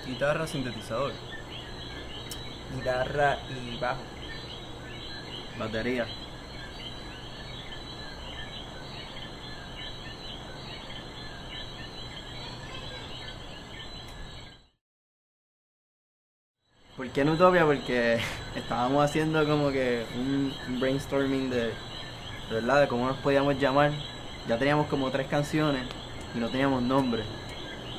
Guitarra, sintetizador. Guitarra y bajo. Batería. ¿Por qué en Utopia? Porque estábamos haciendo como que un brainstorming de verdad, de cómo nos podíamos llamar. Ya teníamos como 3 canciones y no teníamos nombre.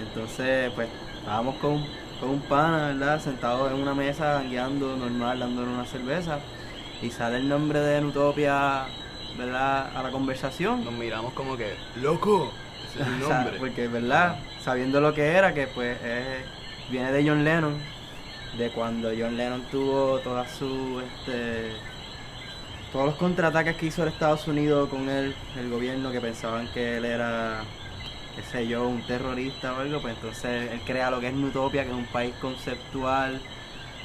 Entonces, pues, estábamos con un pana, ¿verdad? Sentados en una mesa, guiando normal, dándonos una cerveza. Y sale el nombre de Utopia, ¿verdad? A la conversación. Nos miramos como que, ¡loco! Ese es el O sea, nombre. porque, ¿verdad? Sabiendo lo que era, que pues viene de John Lennon. De cuando John Lennon tuvo todas sus, todos los contraataques que hizo el Estados Unidos con él, el gobierno, que pensaban que él era, qué sé yo, un terrorista o algo, pues entonces él crea lo que es Utopia, que es un país conceptual,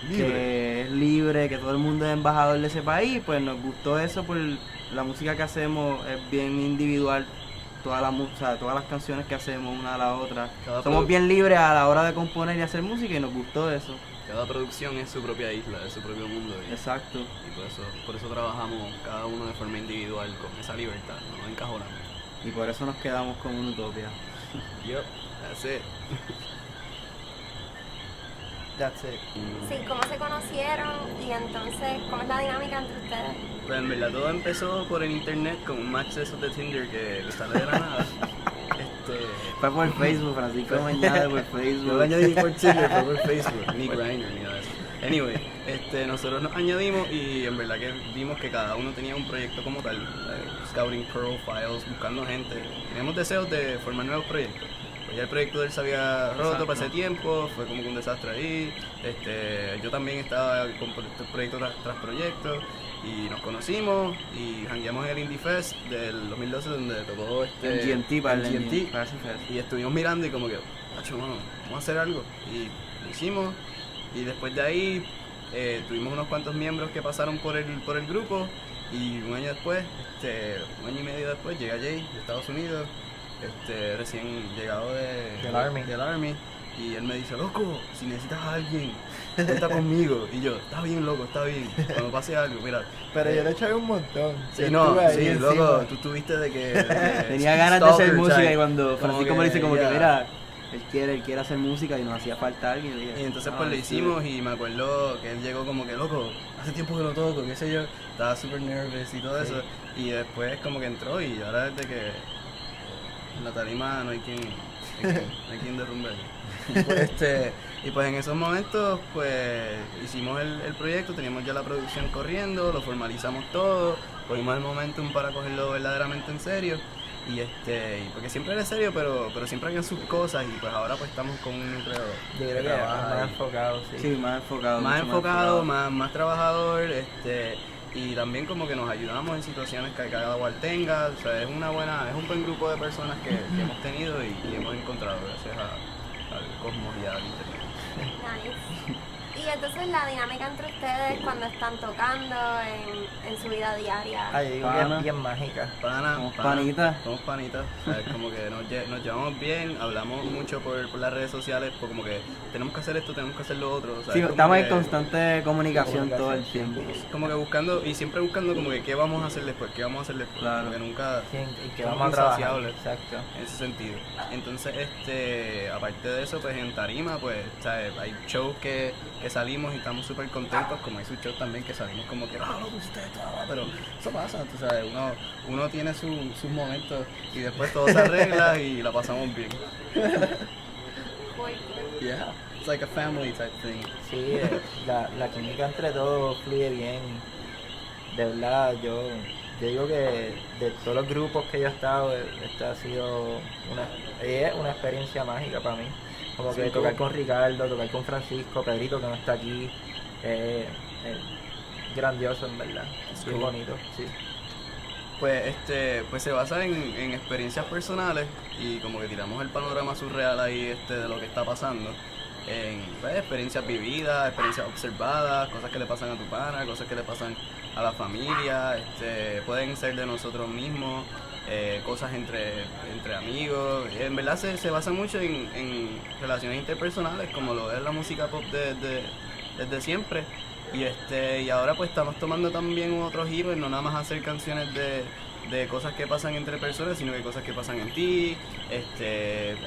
Libre. que es libre, que todo el mundo es embajador de ese país. Pues nos gustó eso por la música que hacemos, es bien individual, todas las canciones que hacemos una a la otra. Somos bien libres a la hora de componer y hacer música y nos gustó eso. Cada producción es su propia isla, es su propio mundo. Exacto. Y por eso trabajamos cada uno de forma individual, con esa libertad, no nos encajonamos. Y por eso nos quedamos con una Utopia. Yup, that's it. That's it. Sí, cómo se conocieron y entonces, ¿cómo es la dinámica entre ustedes? Pues en verdad todo empezó por el internet con un match de esos de Tinder que sale de la nada. Fue por Facebook, Francisco me añade por Yo Facebook. lo añadí por Tinder, fue por Facebook, ni Grindr, ni nada de eso. Anyway, nosotros nos añadimos y en verdad que vimos que cada uno tenía un proyecto como tal, scouting profiles, buscando gente. Teníamos deseos de formar nuevos proyectos. Pues ya el proyecto de él se había roto Exacto. para ese tiempo, fue como que un desastre ahí. Yo también estaba con proyecto tras proyecto y nos conocimos y jangueamos en el Indie Fest del 2012 donde tocó En GMT, para el GMT. para ese fest. Y estuvimos mirando y como que, macho, mano, vamos a hacer algo. Y lo hicimos. Y después de ahí tuvimos unos cuantos miembros que pasaron por el grupo. Y un año después, un año y medio después, llega Jay de Estados Unidos, recién llegado del Army. Y él me dice, loco, si necesitas a alguien, cuenta conmigo. Y yo, está bien, loco, está bien. Cuando pase algo, mira. Pero yo le eché un montón. Sí, Yo no, estuve ahí sí, encima. loco, tú tuviste de que Tenía ganas de hacer stalker, música ¿sabes? y cuando Francisco me dice como que ya. mira, él quiere hacer música y nos hacía falta alguien. Y entonces "Ah, pues lo sí". hicimos y me acuerdo que él llegó como que, loco, hace tiempo que lo toco, qué sé yo, estaba súper nervioso y todo Sí. eso. Y después como que entró y ahora desde que en la tarima no hay quien derrumbe allí. Y pues en esos momentos pues hicimos el proyecto, teníamos ya la producción corriendo, lo formalizamos todo, cogimos el momentum para cogerlo verdaderamente en serio. Y porque siempre era serio, pero siempre había sus cosas y pues ahora pues estamos con un núcleo Yo creo que que trabaja más ahí. enfocado, sí. Sí, más enfocado. Más mucho enfocado, más trabajador, y también como que nos ayudamos en situaciones que cada cual tenga. O sea, es un buen grupo de personas que hemos tenido y hemos encontrado gracias al cosmos y al internet. Nice. Y entonces la dinámica entre ustedes cuando están tocando en su vida diaria. Ay, yo digo que Pana. es bien mágica. Somos panitas. Somos panitas, ¿sabes? Como que nos llevamos bien, hablamos mucho por las redes sociales, pues como que tenemos que hacer esto, tenemos que hacer lo otro. ¿sabes? Sí, Como estamos en que- constante comunicación todo el tiempo. Como que buscando, y siempre buscando como que qué vamos a hacer después, qué vamos a hacer después. Claro. Como que nunca Y que somos vamos a trabajar. insaciables. Exacto. En ese sentido. Entonces, aparte de eso, pues en tarima, pues, ¿sabes? Hay shows que salimos y estamos súper contentos, como hay sus shows también que salimos como que, lo que usted estaba, pero eso pasa, tú sabes, uno tiene sus momentos y después todo se arregla y la pasamos bien. Cool. Yeah, it's like a family type thing. Sí, la química entre todos fluye bien. De verdad, yo digo que de todos los grupos que yo he estado, esta ha sido una experiencia mágica para mí. Como que Sí, tocar cool. con Ricardo, tocar con Francisco, Pedrito que no está aquí, grandioso en verdad, Es bien cool. bonito, sí. Pues pues se basa en experiencias personales y como que tiramos el panorama surreal ahí de lo que está pasando. En pues, experiencias vividas, experiencias observadas, cosas que le pasan a tu pana, cosas que le pasan a la familia, pueden ser de nosotros mismos, cosas entre amigos. En verdad se basa mucho en relaciones interpersonales, como lo es la música pop desde siempre. Y ahora pues estamos tomando también otro giro en no nada más hacer canciones de cosas que pasan entre personas, sino de cosas que pasan en ti,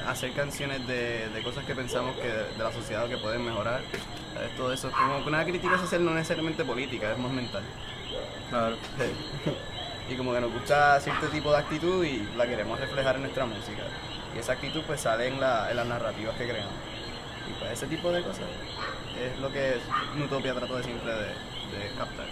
hacer canciones de cosas que pensamos que de la sociedad que pueden mejorar. ¿Sabes? Todo eso es como una crítica social, no necesariamente política, es más mental. Claro. Y como que nos gusta cierto tipo de actitud y la queremos reflejar en nuestra música. Y esa actitud pues sale en las narrativas que creamos. Y pues ese tipo de cosas es lo que Nutopia trató de siempre de captar.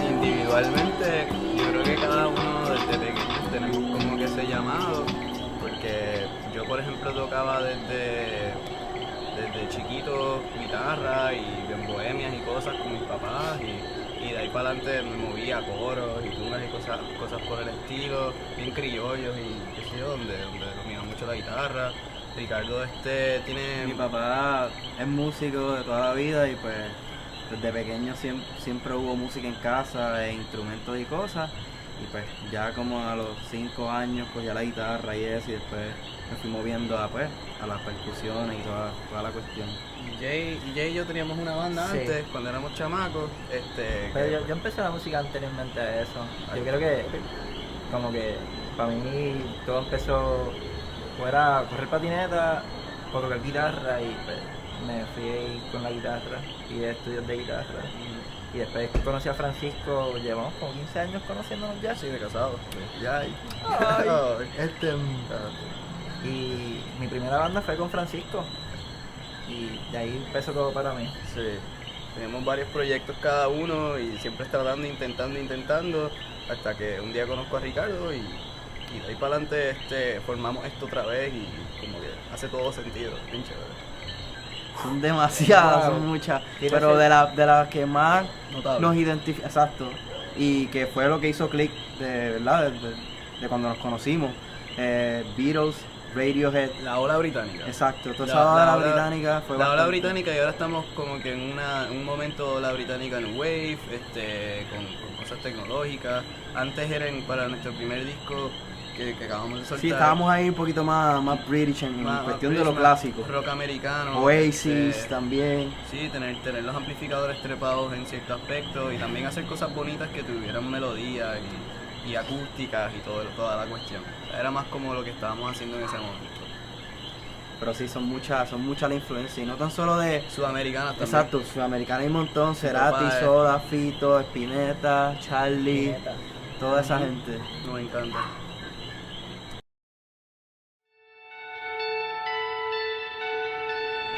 Individualmente, yo creo que cada uno desde pequeños tenemos como que ese llamado, porque yo por ejemplo tocaba desde chiquito guitarra y en bohemias y cosas con mis papás y de ahí para adelante me movía a coros y tunas y cosas por el estilo, bien criollos y qué sé yo, donde dominaba mucho la guitarra. Ricardo tiene... Mi papá es músico de toda la vida y pues desde pequeño siempre hubo música en casa, instrumentos y cosas. Y pues ya como a los 5 años cogía la guitarra y eso, y después me fui moviendo a las percusiones y toda la cuestión. Y Jay y yo teníamos una banda Sí. antes, cuando éramos chamacos. Pero yo empecé la música anteriormente a eso. Yo creo que como que para mí todo empezó, fuera correr patineta o tocar guitarra y pues, me fui con la guitarra y estudios de guitarra. Y después que conocí a Francisco, llevamos como 15 años conociéndonos ya. Sí, de casado. Ya. Ay. Ay. Y mi primera banda fue con Francisco. Y de ahí empezó todo para mí. Sí. Tenemos varios proyectos cada uno y siempre tratando, intentando, hasta que un día conozco a Ricardo y de ahí para adelante formamos esto otra vez y como que hace todo sentido. Bien chévere. Son demasiadas, Wow. son muchas. Quiero Pero ser- de las que más Notable. nos identifica, exacto. Y que fue lo que hizo click ¿verdad? De cuando nos conocimos. Beatles, Radiohead. La ola británica. Exacto, toda La- esa ola la ola- británica fue La ola bastante- británica y ahora estamos como que en un momento ola británica New Wave, con cosas tecnológicas. Antes eran para nuestro primer disco que acabamos de soltar. Sí, estábamos ahí un poquito más British en más cuestión de British, lo más clásico. rock americano. Oasis también. Sí, tener los amplificadores trepados en cierto aspecto y también hacer cosas bonitas que tuvieran melodía y acústicas y toda la cuestión. Era más como lo que estábamos haciendo en ese momento. Pero sí, son muchas la influencia. Y no tan solo de... Sudamericanas también. Exacto, sudamericana hay un montón. Cerati, Papá, Soda, Fito, Spinetta, Charlie, Neta. toda esa gente. Nos encanta.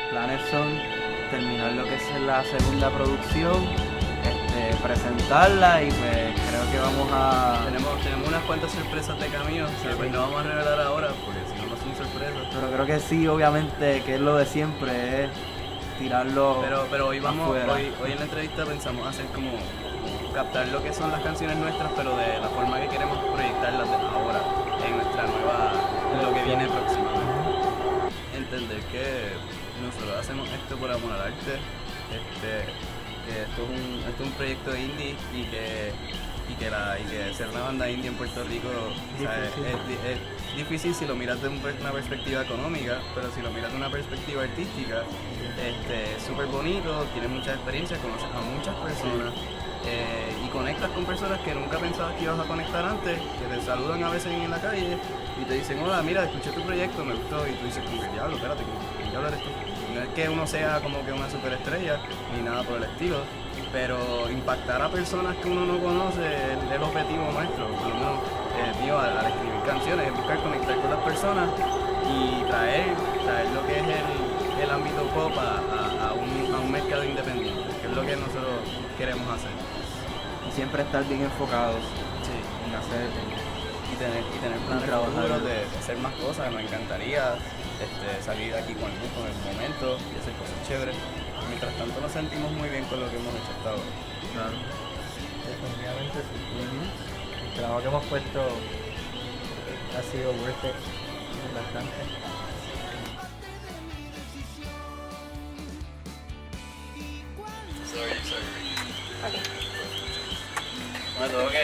Planes son terminar lo que es la segunda producción, presentarla y pues creo que vamos a... Tenemos unas cuantas sorpresas de camino que pues no vamos a revelar ahora porque si no son sorpresas. Pero creo que sí, obviamente, que es lo de siempre, es tirarlo Pero hoy afuera. hoy en la entrevista pensamos hacer como captar lo que son las canciones nuestras, pero de la forma que queremos proyectarlas desde ahora en lo que viene próximamente. Entender que nosotros hacemos esto por amor al arte, que esto es un proyecto indie y que ser una banda indie en Puerto Rico, o sea, es difícil si lo miras de una perspectiva económica, pero si lo miras de una perspectiva artística, es súper bonito, tienes mucha experiencia, conoces a muchas personas y conectas con personas que nunca pensabas que ibas a conectar antes, que te saludan a veces en la calle y te dicen, hola, mira, escuché tu proyecto, me gustó, y tú dices, como que diablo, espérate, ¿quién diablo eres tú? No es que uno sea como que una superestrella ni nada por el estilo, pero impactar a personas que uno no conoce es el objetivo nuestro, por lo menos mío al escribir canciones, es buscar conectar con las personas y traer lo que es el ámbito pop a un mercado independiente, que es lo que nosotros queremos hacer. Y siempre estar bien enfocados Sí. en hacer. Y tener planes trabajar. futuros de hacer más cosas. Nos encantaría salir de aquí con el momento y hacer cosas chéveres. Mientras tanto nos sentimos muy bien con lo que hemos hecho hasta ahora. Claro. Definitivamente sí. El trabajo que hemos puesto ha sido worth it bastante. Ok. Bueno, tengo que